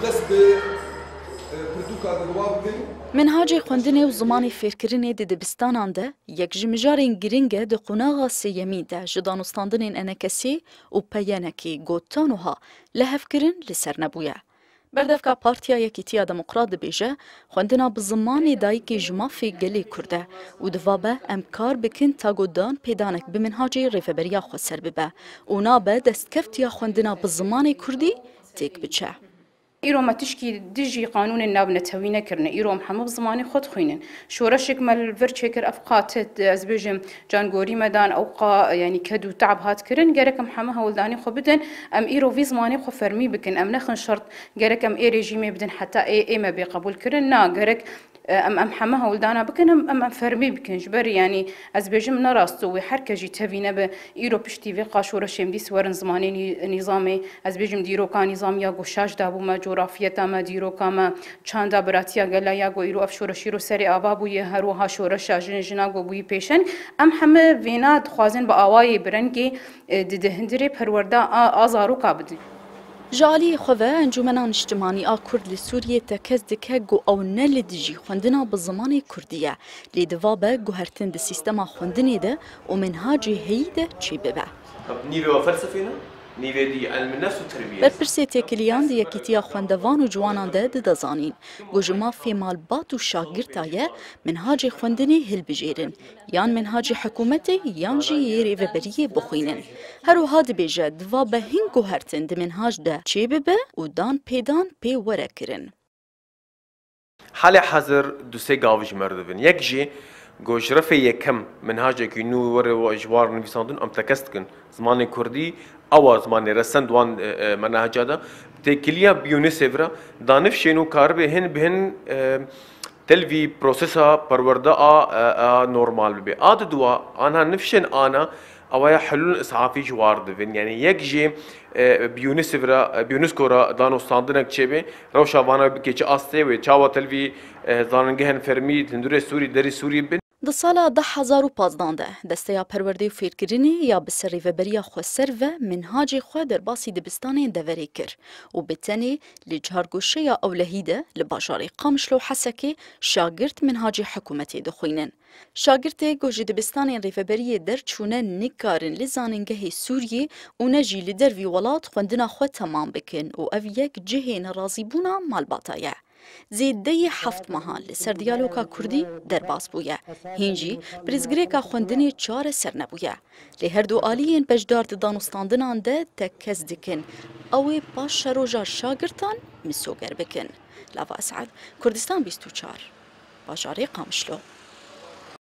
دەست بێ پردووکە دەگوڵا بکەین. منهاجê xwendinê û zimanê fêrkirinê di dibistanan de yek ji mijarên giring e di qunaxa sêyemî de ji danûstandinên enekesî û peyenekî gotan wiha lehevkirin li ser nebûye. Berdevka Partiya Yekîtiya Demokrat dibêje xwendina bi zimanê dayîkê ji mafê gelê Kurd e û divabe em kar bikin ta got dan pêdanek bi minhacê rêveberiya xwe ser bibe û nabe destkeftiya xwendina bi zimanê Kurdî têk biçe. إيرو ما تشكي دجي قانون الناب نتوينا كرنا إيرو محمد زماني خد خوينن شورشك مال فيرتشيكر أفقات أزبيجم جان غوري مدان أوقا يعني كدو تعب هات كرن جرك محمد هولداني خو بدن أم إيرو في زماني خو فرمي بكن أم نخن شرط جرك أم إي ريجيمي بدن حتى إي ما بيقبول كرن نا جرك أم حماها ولدانا بكن أم فرمي بكن جبر يعني أزبيجم نراستو وحركة جي تفينا بإيرو بشتي في قاشورة شمدي سوارن زماني نظامي أزبيجم ديرو كان نظام يا قشاش دابو ما جغرافية ما ديرو كما چاندا براتيا غلا يا غو إيرو أفشورة شيرو سري آبابو يهروها شورة شاجن جنا غو بوي بيشن أم حمى فينا دخوازن بآواي برنكي دهندري پروردا آزارو كابدن جالی خواه انجمنان اجتماعی کرد لی سوریه تکز دکه گو او نل دیجی خوندنا به زمان کردیه لی دوابه گوهرتن ده سیستما خوندنی ده و منهاجی هیده چی ببه. نیوه فلسفینا؟ نیوه دی علم نفس و تربیه. برپرسی تکلیان دی یکیتیا خوندوان و جوانان ده دزانین. گوجما فیمال بات و شاگرتایه منهاجی خوندنی هل بجیرن. یان منهاجی حکومتی یان جی یری و بریه بخوینن. هر و هاد بیجه دوا به هنگو هرتن ده منهاج ده چی ببه و دان پیدان پی وره کرن. حال حاضر دو سه گاوش مردبن. یک جی گوجرف یکم منهاجی که نو وره و اجوار نویساندن ام تکست کن زمان کردی آواز زمان رسند وان منهاج دا تکلیه بیونه سفره دانف شنو کار به هن تلوی پروسسا پرورده نورمال بی آد دوا آنها نفشن آنا اویا حلول اسعافی جوار دفن يعني یک جی بیونسکو را دانوستاندنک چه به روشا وانا بکیچ آسته و چاوا تلوی زاننگهن فرمی تندور سوری دری سوری بن د سالا 2015 ده دستیا پرورده و فیرکرینی یا بسری و بریا خو سر و منهاج خو در باسی دبستان دوری کر و بتنی لجهرگوشه یا اولهیده لباجاری قامشلو حسکی شاگرد منهاج حکومتی دخوینن. شاگرد گوجه دبستان ریفبری در چونه نکارن لزاننگه سوریه و نجی لدر وی ولات خوندنا خو تمام بکن و او یک جهه نرازی بونا مالباتایه. زیده 7 ماهان لسر دیالوگا کردی در باز بویه. هنجی برزگریکا خوندنی 4 سر نبویه. لی هر دو آلیین بجدار دانستاندنان ده تکز دکن. اوی باش شروجا شاگرتان مسوگر بکن. لاوا اسعد کردستان 24 باجاری قامشلو.